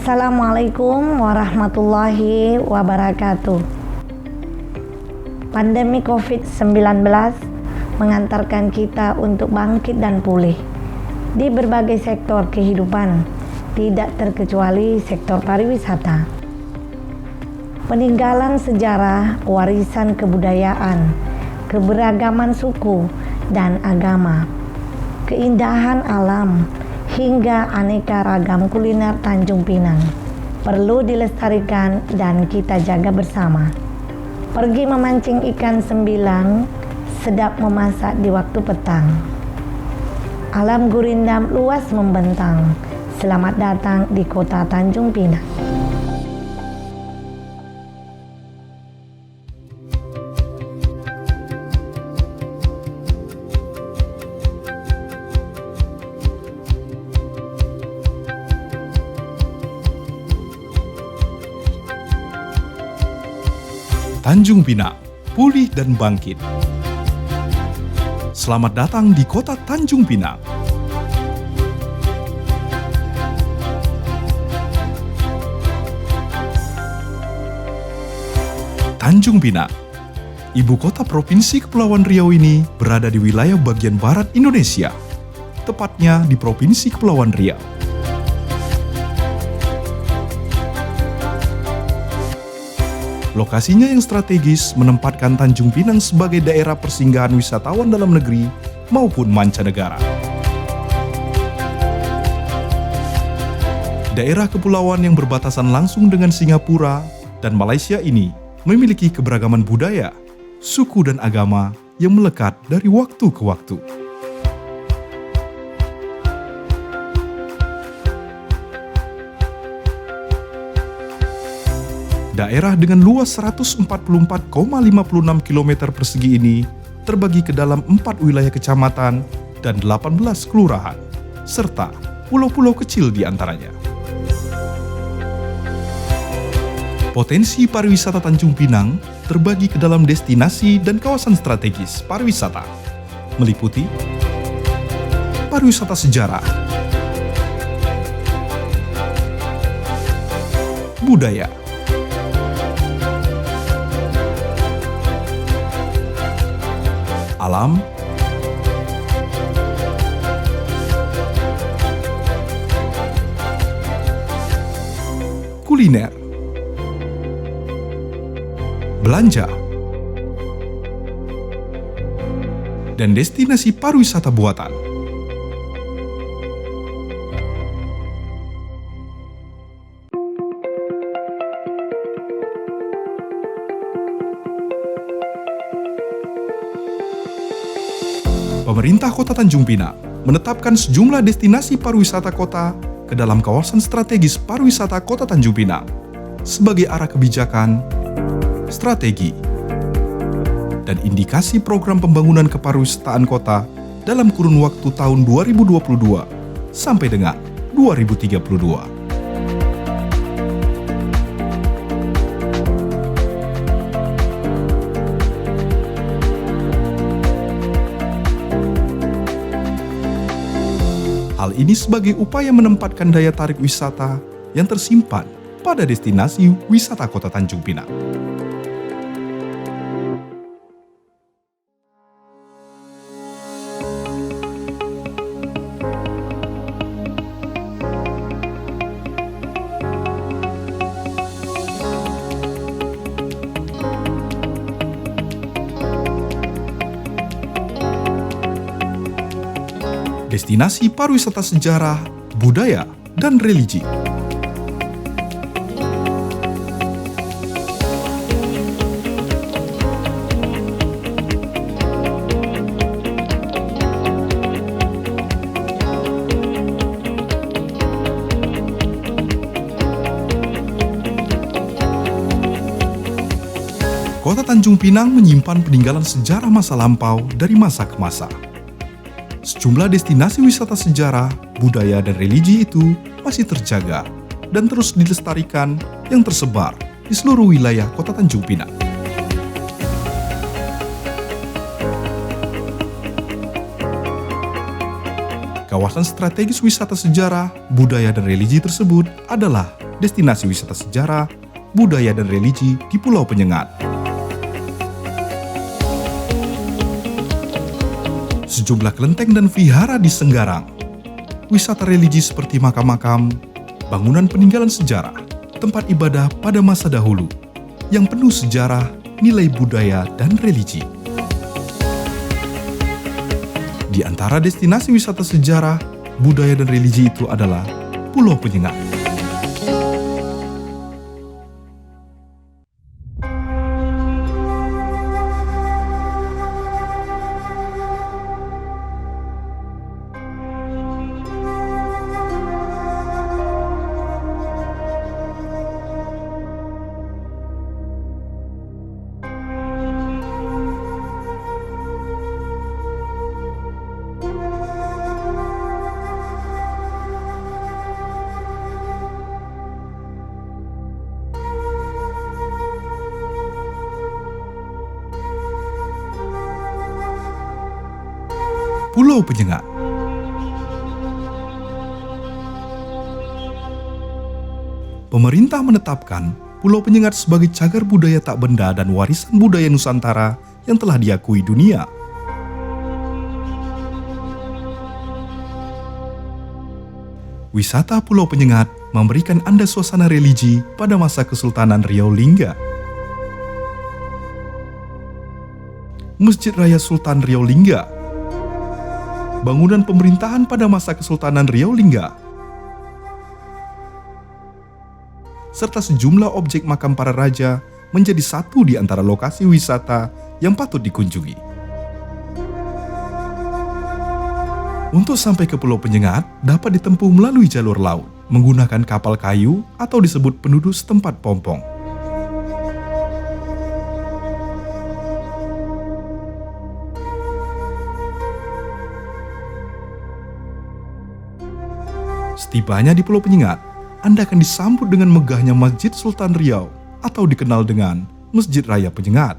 Assalamualaikum warahmatullahi wabarakatuh. Pandemi COVID-19 mengantarkan kita untuk bangkit dan pulih di berbagai sektor kehidupan, tidak terkecuali sektor pariwisata. Peninggalan sejarah, warisan kebudayaan, keberagaman suku dan agama, keindahan alam, hingga aneka ragam kuliner Tanjung Pinang perlu dilestarikan dan kita jaga bersama. Pergi memancing ikan sembilang, sedap memasak di waktu petang. Alam gurindam luas membentang. Selamat datang di kota Tanjung Pinang. Tanjung Pinang, pulih dan bangkit. Selamat datang di kota Tanjung Pinang. Tanjung Pinang, ibu kota Provinsi Kepulauan Riau ini berada di wilayah bagian barat Indonesia, tepatnya di Provinsi Kepulauan Riau. Lokasinya yang strategis menempatkan Tanjung Pinang sebagai daerah persinggahan wisatawan dalam negeri maupun mancanegara. Daerah kepulauan yang berbatasan langsung dengan Singapura dan Malaysia ini memiliki keberagaman budaya, suku dan agama yang melekat dari waktu ke waktu. Daerah dengan luas 144,56 km persegi ini terbagi ke dalam 4 wilayah kecamatan dan 18 kelurahan, serta pulau-pulau kecil di antaranya. Potensi pariwisata Tanjung Pinang terbagi ke dalam destinasi dan kawasan strategis pariwisata, meliputi pariwisata sejarah, budaya, alam, kuliner, belanja, dan destinasi pariwisata buatan. Pemerintah Kota Tanjung Pinang menetapkan sejumlah destinasi pariwisata kota ke dalam kawasan strategis pariwisata Kota Tanjung Pinang sebagai arah kebijakan, strategi, dan indikasi program pembangunan kepariwisataan kota dalam kurun waktu tahun 2022 sampai dengan 2032. Hal ini sebagai upaya menempatkan daya tarik wisata yang tersimpan pada destinasi wisata Kota Tanjung Pinang. Destinasi pariwisata sejarah, budaya, dan religi. Kota Tanjung Pinang menyimpan peninggalan sejarah masa lampau dari masa ke masa. Sejumlah destinasi wisata sejarah, budaya, dan religi itu masih terjaga dan terus dilestarikan yang tersebar di seluruh wilayah Kota Tanjung Pinang. Kawasan strategis wisata sejarah, budaya, dan religi tersebut adalah destinasi wisata sejarah, budaya dan religi di Pulau Penyengat. Sejumlah kelenteng dan vihara di Senggarang. Wisata religi seperti makam-makam, bangunan peninggalan sejarah, tempat ibadah pada masa dahulu yang penuh sejarah, nilai budaya, dan religi. Di antara destinasi wisata sejarah, budaya, dan religi itu adalah Pulau Penyengat. Pulau Penyengat. Pemerintah menetapkan Pulau Penyengat sebagai cagar budaya tak benda dan warisan budaya Nusantara yang telah diakui dunia. Wisata Pulau Penyengat memberikan Anda suasana religi pada masa Kesultanan Riau Lingga. Masjid Raya Sultan Riau Lingga, bangunan pemerintahan pada masa Kesultanan Riau Lingga, serta sejumlah objek makam para raja menjadi satu di antara lokasi wisata yang patut dikunjungi. Untuk sampai ke Pulau Penyengat dapat ditempuh melalui jalur laut, menggunakan kapal kayu atau disebut penduduk setempat pompong. Setibanya di Pulau Penyengat, Anda akan disambut dengan megahnya Masjid Sultan Riau atau dikenal dengan Masjid Raya Penyengat.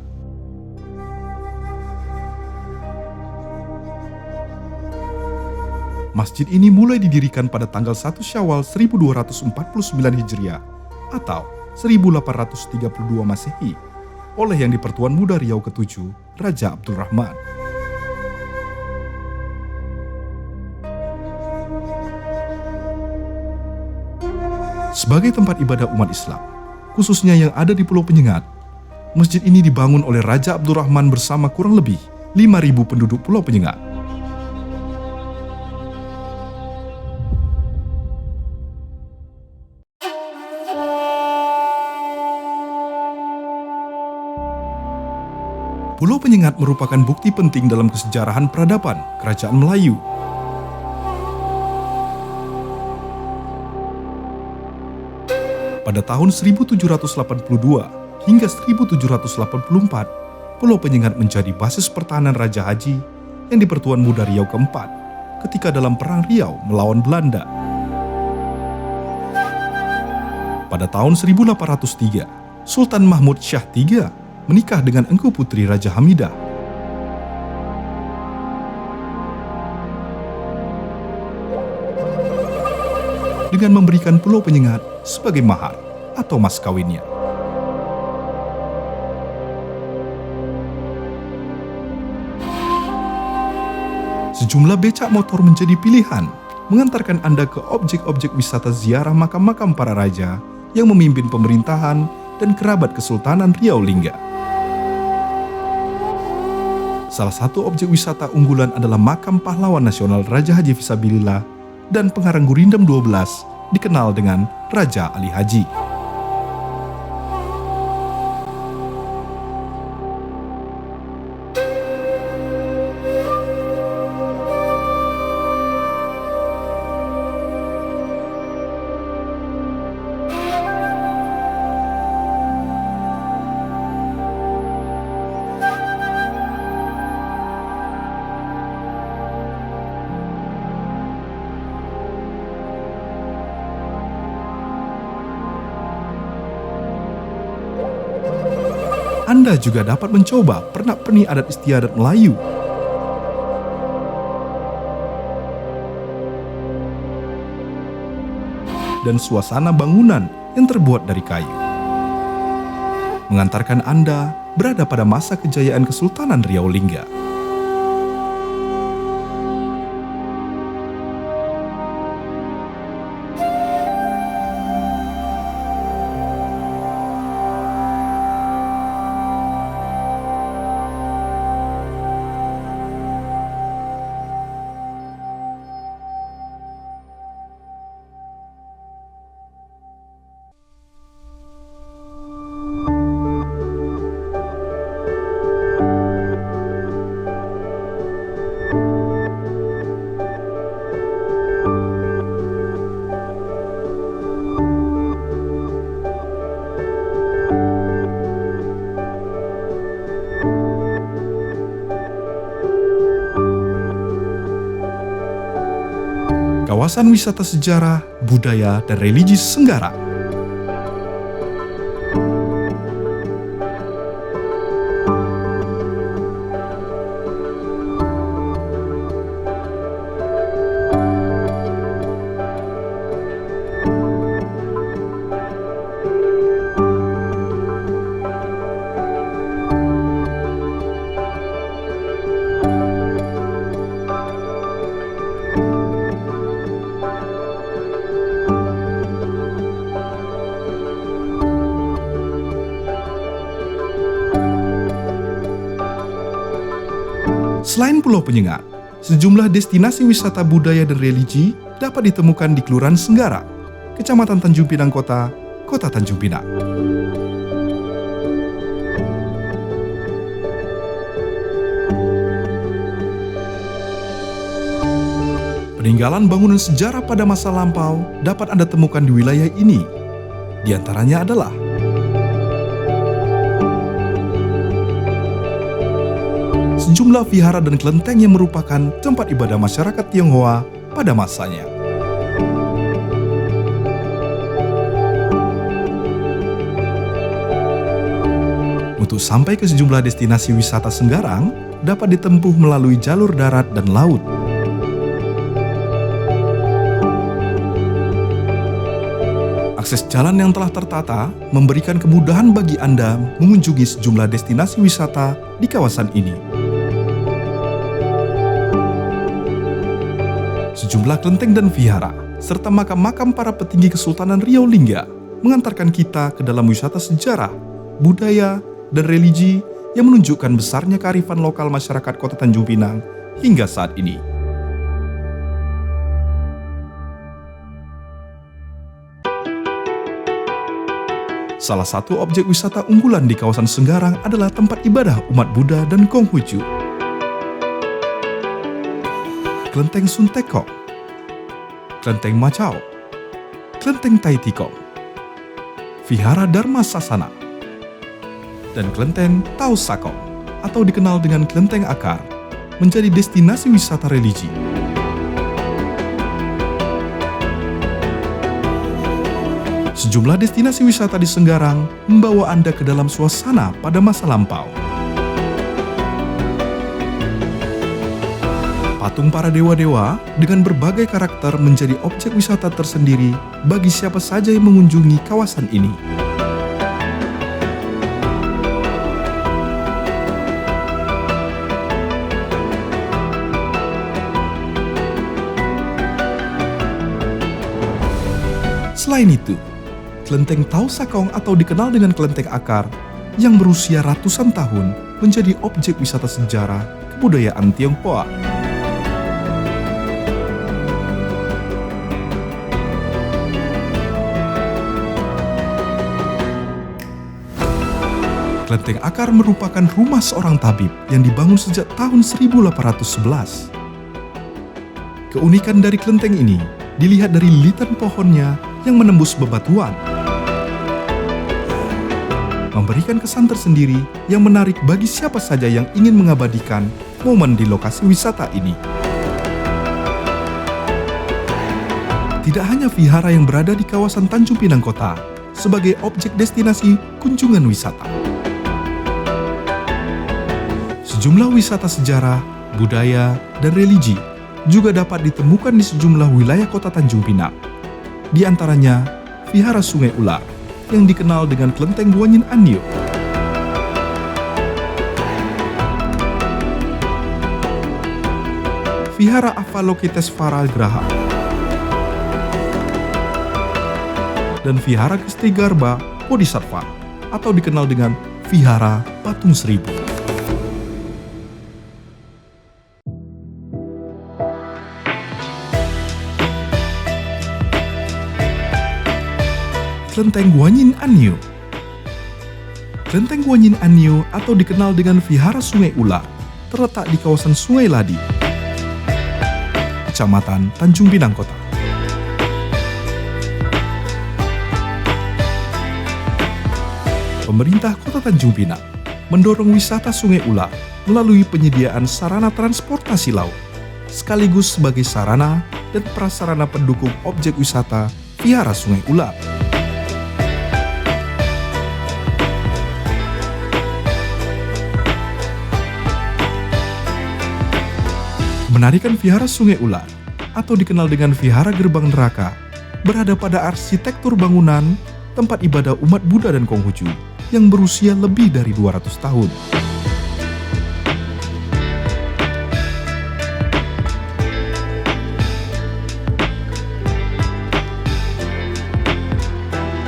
Masjid ini mulai didirikan pada tanggal 1 Syawal 1249 Hijriah atau 1832 Masehi oleh Yang di-Pertuan Muda Riau ke-7, Raja Abdul Rahman. Sebagai tempat ibadah umat Islam, khususnya yang ada di Pulau Penyengat, masjid ini dibangun oleh Raja Abdul Rahman bersama kurang lebih 5.000 penduduk Pulau Penyengat. Pulau Penyengat merupakan bukti penting dalam kesejarahan peradaban Kerajaan Melayu. Pada tahun 1782 hingga 1784, Pulau Penyengat menjadi basis pertahanan Raja Haji yang di-Pertuan Muda Riau keempat ketika dalam Perang Riau melawan Belanda. Pada tahun 1803, Sultan Mahmud Shah III menikah dengan engku putri Raja Hamidah. Dengan memberikan Pulau Penyengat sebagai mahar atau mas kawinnya. Sejumlah becak motor menjadi pilihan mengantarkan Anda ke objek-objek wisata ziarah makam-makam para raja yang memimpin pemerintahan dan kerabat Kesultanan Riau Lingga. Salah satu objek wisata unggulan adalah makam pahlawan nasional Raja Haji Fisabilillah dan pengarang Gurindam 12 dikenal dengan Raja Ali Haji. Anda juga dapat mencoba pernak-pernik adat istiadat Melayu. Dan suasana bangunan yang terbuat dari kayu. Mengantarkan Anda berada pada masa kejayaan Kesultanan Riau Lingga. Kawasan wisata sejarah, budaya, dan religi Senggara. Selain Pulau Penyengat, sejumlah destinasi wisata budaya dan religi dapat ditemukan di Kelurahan Senggara, Kecamatan Tanjung Pinang Kota, Kota Tanjung Pinang. Peninggalan bangunan sejarah pada masa lampau dapat Anda temukan di wilayah ini. Di antaranya adalah sejumlah vihara dan kelenteng yang merupakan tempat ibadah masyarakat Tionghoa pada masanya. Untuk sampai ke sejumlah destinasi wisata Senggarang dapat ditempuh melalui jalur darat dan laut. Akses jalan yang telah tertata memberikan kemudahan bagi Anda mengunjungi sejumlah destinasi wisata di kawasan ini. Sejumlah kelenteng dan vihara, serta makam-makam para petinggi Kesultanan Riau Lingga mengantarkan kita ke dalam wisata sejarah, budaya, dan religi yang menunjukkan besarnya kearifan lokal masyarakat Kota Tanjung Pinang hingga saat ini. Salah satu objek wisata unggulan di kawasan Senggarang adalah tempat ibadah umat Buddha dan Konghucu. Kelenteng Sun Tekong, Kelenteng Macau, Kelenteng Tai Tikong, Vihara Dharma Sasana, dan Kelenteng Tau Sakong atau dikenal dengan Kelenteng Akar menjadi destinasi wisata religi. Sejumlah destinasi wisata di Senggarang membawa Anda ke dalam suasana pada masa lampau. Patung para dewa-dewa dengan berbagai karakter menjadi objek wisata tersendiri bagi siapa saja yang mengunjungi kawasan ini. Selain itu, Kelenteng Tau Sakong atau dikenal dengan Kelenteng Akar yang berusia ratusan tahun menjadi objek wisata sejarah kebudayaan Tionghoa. Kelenteng Akar merupakan rumah seorang tabib yang dibangun sejak tahun 1811. Keunikan dari kelenteng ini dilihat dari lilitan pohonnya yang menembus bebatuan, memberikan kesan tersendiri yang menarik bagi siapa saja yang ingin mengabadikan momen di lokasi wisata ini. Tidak hanya vihara yang berada di kawasan Tanjung Pinang Kota sebagai objek destinasi kunjungan wisata. Sejumlah wisata sejarah, budaya, dan religi juga dapat ditemukan di sejumlah wilayah Kota Tanjung Pinang. Di antaranya, Vihara Sungai Ular yang dikenal dengan Kelenteng Guanyin Annyeong. Vihara Avalokitesvara Graha dan Vihara Kestigarbha Bodhisattva atau dikenal dengan Vihara Patung Seribu. Kelenteng Guanyin Annyeong. Kelenteng Guanyin Annyeong atau dikenal dengan Vihara Sungai Ular terletak di kawasan Sungai Ladi, Kecamatan Tanjung Pinang Kota. Pemerintah Kota Tanjung Pinang mendorong wisata Sungai Ular melalui penyediaan sarana transportasi laut, sekaligus sebagai sarana dan prasarana pendukung objek wisata Vihara Sungai Ular. Menarikan Vihara Sungai Ular atau dikenal dengan Vihara Gerbang Neraka berada pada arsitektur bangunan tempat ibadah umat Buddha dan Konghucu yang berusia lebih dari 200 tahun.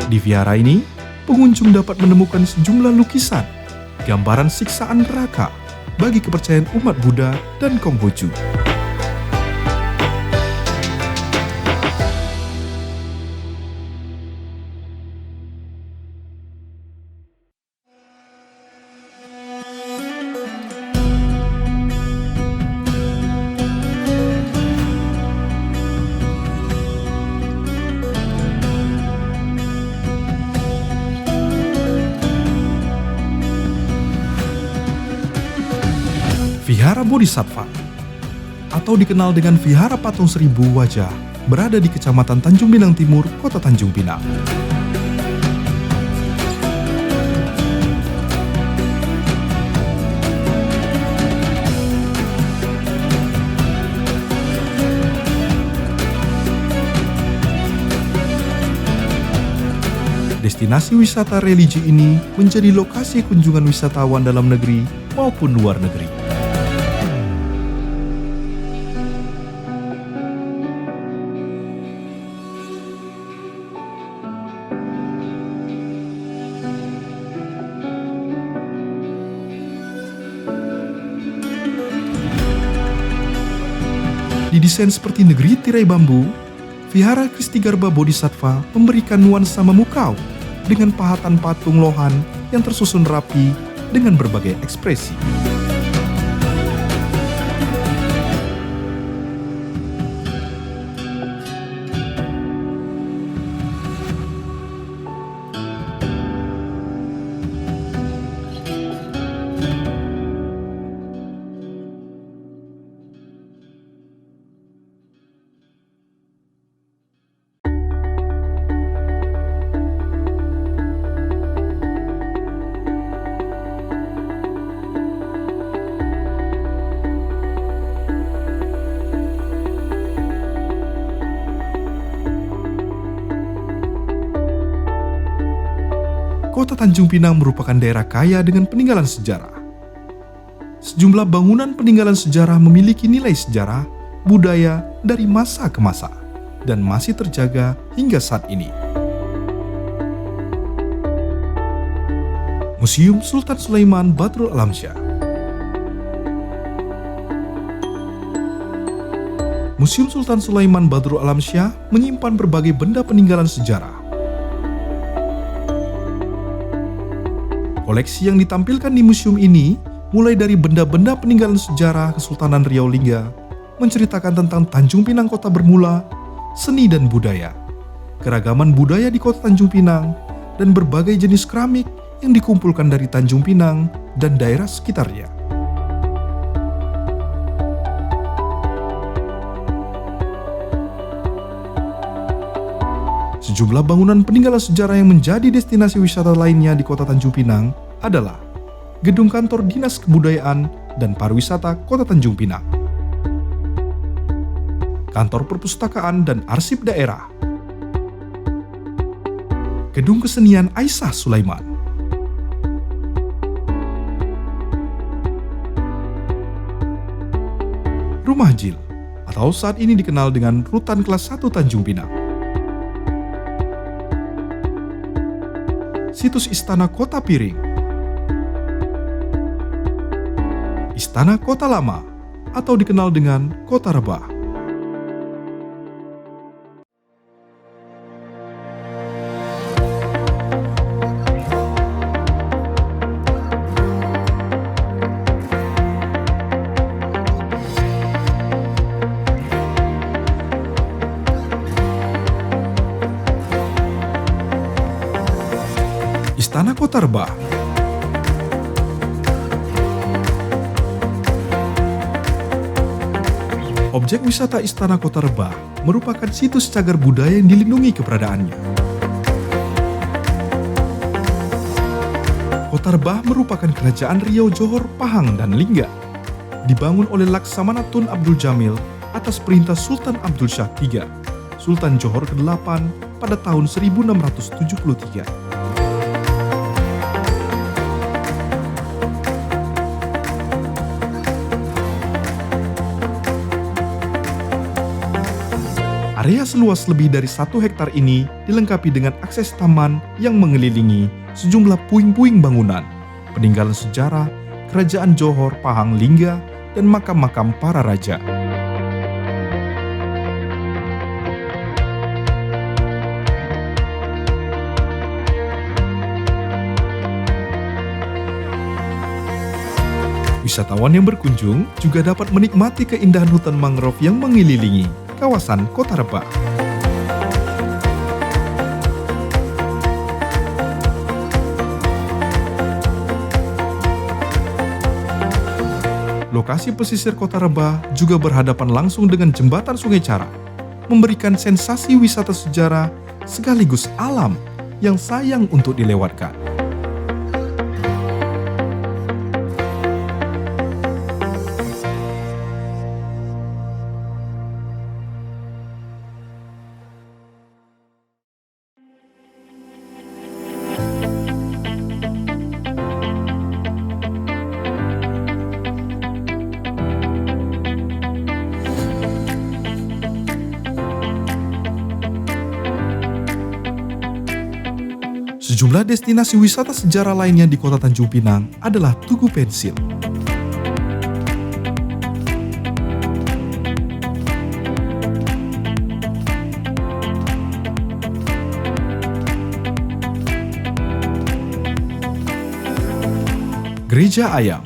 Di vihara ini, pengunjung dapat menemukan sejumlah lukisan, gambaran siksaan neraka bagi kepercayaan umat Buddha dan Konghucu. Vihara Bodhisattva atau dikenal dengan Vihara Patung Seribu Wajah berada di Kecamatan Tanjung Pinang Timur, Kota Tanjung Pinang. Destinasi wisata religi ini menjadi lokasi kunjungan wisatawan dalam negeri maupun luar negeri. Didesain seperti negeri tirai bambu, Vihara Kestigarbha Bodhisattva memberikan nuansa memukau dengan pahatan patung lohan yang tersusun rapi dengan berbagai ekspresi. Kota Tanjung Pinang merupakan daerah kaya dengan peninggalan sejarah. Sejumlah bangunan peninggalan sejarah memiliki nilai sejarah, budaya dari masa ke masa, dan masih terjaga hingga saat ini. Museum Sultan Sulaiman Badrul Alamsyah. Museum Sultan Sulaiman Badrul Alamsyah menyimpan berbagai benda peninggalan sejarah. Koleksi yang ditampilkan di museum ini mulai dari benda-benda peninggalan sejarah Kesultanan Riau Lingga, menceritakan tentang Tanjung Pinang kota bermula, seni dan budaya, keragaman budaya di kota Tanjung Pinang, dan berbagai jenis keramik yang dikumpulkan dari Tanjung Pinang dan daerah sekitarnya. Sejumlah bangunan peninggalan sejarah yang menjadi destinasi wisata lainnya di kota Tanjung Pinang adalah Gedung Kantor Dinas Kebudayaan dan Pariwisata Kota Tanjung Pinang, Kantor Perpustakaan dan Arsip Daerah, Gedung Kesenian Aisyah Sulaiman. Rumah Jil, atau saat ini dikenal dengan Rutan Kelas 1 Tanjung Pinang. Situs Istana Kota Piring. Istana Kota Lama, atau dikenal dengan Kota Rebah. Istana Kota Rebah. Objek wisata Istana Kota Rebah merupakan situs cagar budaya yang dilindungi keberadaannya. Kota Rebah merupakan kerajaan Riau, Johor, Pahang, dan Lingga. Dibangun oleh Laksamana Tun Abdul Jamil atas perintah Sultan Abdul Shah III, Sultan Johor ke-8 pada tahun 1673. Area seluas lebih dari 1 hektar ini dilengkapi dengan akses taman yang mengelilingi sejumlah puing-puing bangunan, peninggalan sejarah, kerajaan Johor, Pahang, Lingga, dan makam-makam para raja. Wisatawan yang berkunjung juga dapat menikmati keindahan hutan mangrove yang mengelilingi kawasan Kota Rebah. Lokasi pesisir Kota Rebah juga berhadapan langsung dengan jembatan Sungai Cara, memberikan sensasi wisata sejarah sekaligus alam yang sayang untuk dilewatkan. Sejumlah destinasi wisata sejarah lainnya di Kota Tanjung Pinang adalah Tugu Pensil, Gereja Ayam,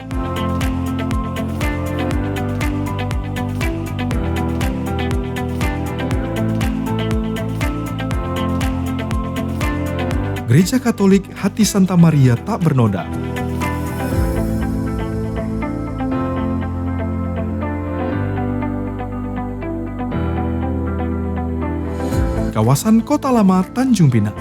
Gereja Katolik Hati Santa Maria Tak Bernoda, kawasan Kota Lama Tanjung Pinang,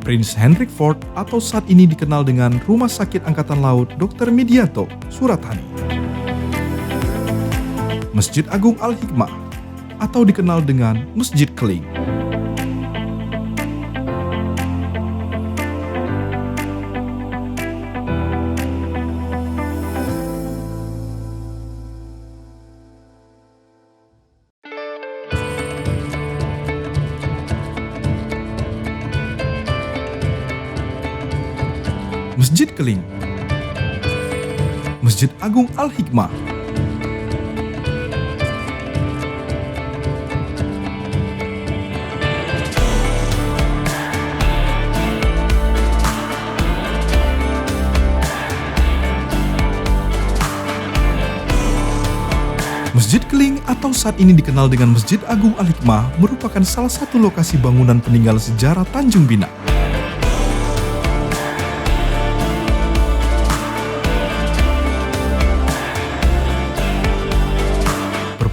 Prince Hendrik Fort atau saat ini dikenal dengan Rumah Sakit Angkatan Laut Dr. Midianto, Suratani. Masjid Agung Al-Hikmah atau dikenal dengan Masjid Keling. Masjid Keling, Masjid Agung Al-Hikmah, Masjid Keling atau saat ini dikenal dengan Masjid Agung Al-Hikmah merupakan salah satu lokasi bangunan peninggalan sejarah Tanjung Pinang.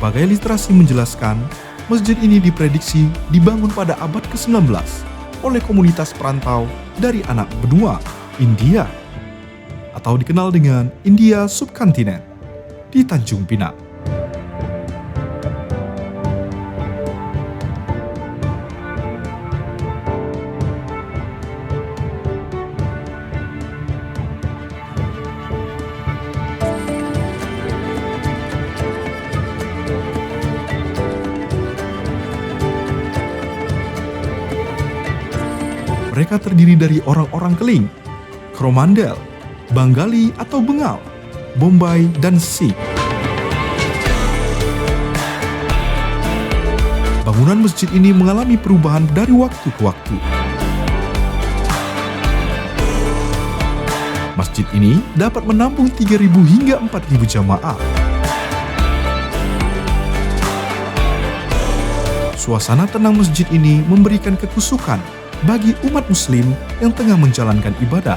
Berbagai literasi menjelaskan, masjid ini diprediksi dibangun pada abad ke-19 oleh komunitas perantau dari anak benua India, atau dikenal dengan India subkontinen, di Tanjung Pinang. Mereka terdiri dari orang-orang Keling, Coromandel, Bengali atau Bengal, Bombay, dan Sikh. Bangunan masjid ini mengalami perubahan dari waktu ke waktu. Masjid ini dapat menampung 3.000 hingga 4.000 jamaah. Suasana tenang masjid ini memberikan kekusukan bagi umat muslim yang tengah menjalankan ibadah.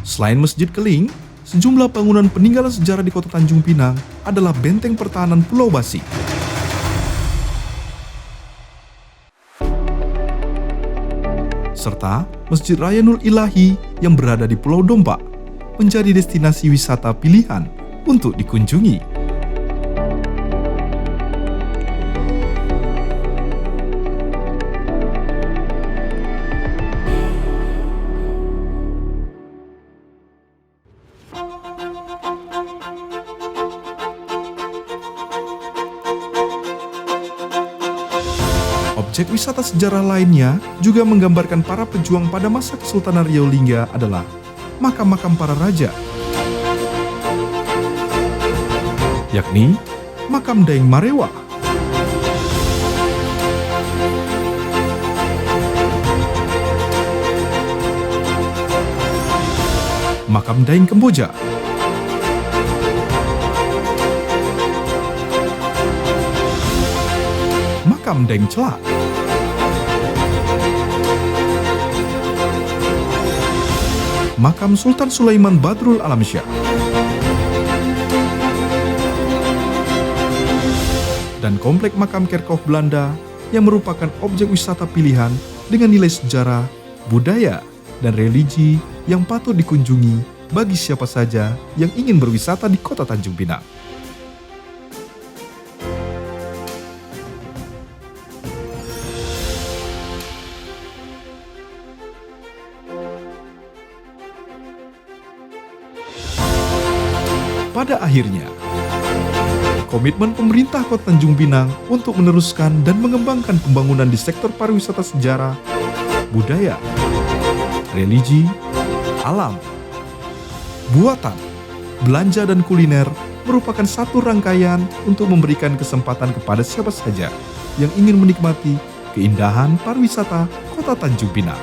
Selain Masjid Keling, sejumlah bangunan peninggalan sejarah di Kota Tanjung Pinang adalah Benteng Pertahanan Pulau Basi, serta Masjid Raya Nur Ilahi yang berada di Pulau Dompa, menjadi destinasi wisata pilihan untuk dikunjungi. Objek wisata sejarah lainnya juga menggambarkan para pejuang pada masa Kesultanan Riau Lingga adalah makam-makam para raja, yakni makam Daeng Marewa, makam Daeng Kemboja, makam Daeng Celak, makam Sultan Sulaiman Badrul Alamsyah, dan komplek makam Kerkhoff Belanda yang merupakan objek wisata pilihan dengan nilai sejarah, budaya, dan religi yang patut dikunjungi bagi siapa saja yang ingin berwisata di Kota Tanjung Pinang. Pada akhirnya, komitmen pemerintah Kota Tanjung Pinang untuk meneruskan dan mengembangkan pembangunan di sektor pariwisata sejarah, budaya, religi, alam, buatan, belanja, dan kuliner merupakan satu rangkaian untuk memberikan kesempatan kepada siapa saja yang ingin menikmati keindahan pariwisata Kota Tanjung Pinang.